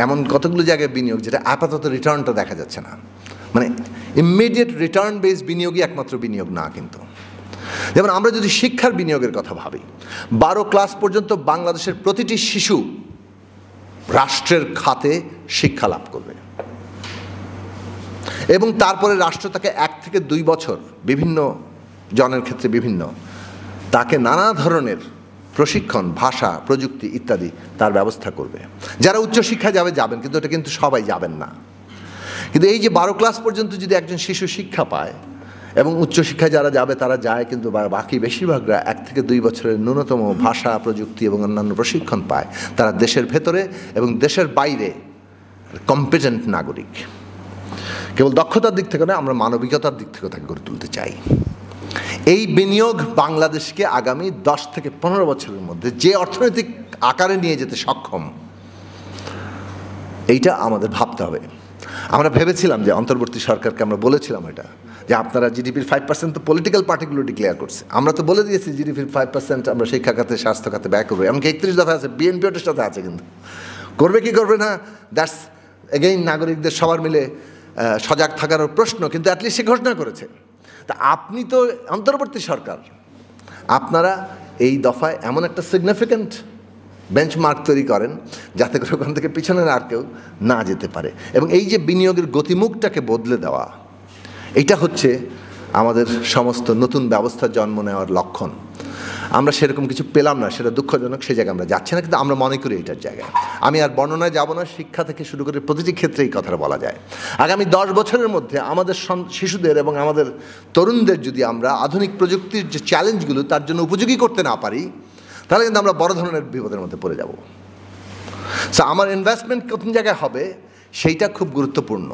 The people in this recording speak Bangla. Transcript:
এমন কতগুলো জায়গায় বিনিয়োগ যেটা আপাতত রিটার্নটা দেখা যাচ্ছে না। মানে ইমিডিয়েট রিটার্ন বেস বিনিয়োগই একমাত্র বিনিয়োগ না। কিন্তু যেমন আমরা যদি শিক্ষার বিনিয়োগের কথা ভাবি, 12 ক্লাস পর্যন্ত বাংলাদেশের প্রতিটি শিশু রাষ্ট্রের খাতে শিক্ষা লাভ করবে এবং তারপরে রাষ্ট্র তাকে 1 থেকে 2 বছর বিভিন্ন জনের ক্ষেত্রে বিভিন্ন তাকে নানা ধরনের প্রশিক্ষণ, ভাষা, প্রযুক্তি ইত্যাদি তার ব্যবস্থা করবে। যারা উচ্চশিক্ষায় যাবেন, কিন্তু এটা কিন্তু সবাই যাবেন না। কিন্তু এই যে 12 ক্লাস পর্যন্ত যদি একজন শিশু শিক্ষা পায় এবং উচ্চশিক্ষায় যারা যাবে তারা যায়, কিন্তু বাকি বেশিরভাগরা 1 থেকে 2 বছরের ন্যূনতম ভাষা, প্রযুক্তি এবং অন্যান্য প্রশিক্ষণ পায়, তারা দেশের ভেতরে এবং দেশের বাইরে কম্পিটেন্ট নাগরিক। কেবল দক্ষতার দিক থেকে নয়, আমরা মানবিকতার দিক থেকে তাকে গড়ে তুলতে চাই। এই বিনিয়োগ বাংলাদেশকে আগামী 10 থেকে 15 বছরের মধ্যে যে অর্থনৈতিক আকারে নিয়ে যেতে সক্ষম, এইটা আমাদের ভাবতে হবে। আমরা ভেবেছিলাম যে অন্তর্বর্তী সরকারকে আমরা বলেছিলাম এটা, যে আপনারা জিডিপির 5% তো পলিটিক্যাল পার্টিগুলো ডিক্লেয়ার করছে, আমরা তো বলে দিয়েছি জিডিপির 5% আমরা শিক্ষা খাতে, স্বাস্থ্য খাতে ব্যয় করবো। এমনকি 31 দফা আছে, বিএনপি ওটার সাথে আছে। কিন্তু করবে কি করবে না, দ্যাটস এগেইন নাগরিকদের সবার মিলে সজাগ থাকার প্রশ্ন। কিন্তু অ্যাটলিস্ট সে ঘোষণা করেছে। তা আপনি তো অন্তর্বর্তী সরকার, আপনারা এই দফায় এমন একটা সিগনিফিক্যান্ট বেঞ্চমার্ক তৈরি করেন যাতে করে ওখান থেকে পিছনে আর কেউ না যেতে পারে। এবং এই যে বিনিয়োগের গতিমুখটাকে বদলে দেওয়া, এটা হচ্ছে আমাদের সমস্ত নতুন ব্যবস্থা জন্ম নেওয়ার লক্ষণ। আমরা সেরকম কিছু পেলাম না, সেটা দুঃখজনক। সেই জায়গায় আমরা যাচ্ছি না, কিন্তু আমরা মনে করি এটার জায়গায়। আমি আর বর্ণনায় যাব না, শিক্ষা থেকে শুরু করে প্রতিটি ক্ষেত্রে এই কথাটা বলা যায়। আগামী 10 বছরের মধ্যে আমাদের শিশুদের এবং আমাদের তরুণদের যদি আমরা আধুনিক প্রযুক্তির যে চ্যালেঞ্জগুলো তার জন্য উপযোগী করতে না পারি, তাহলে কিন্তু আমরা বড় ধরনের বিপদের মধ্যে পড়ে যাব। সো আমার ইনভেস্টমেন্ট কোন জায়গায় হবে সেইটা খুব গুরুত্বপূর্ণ।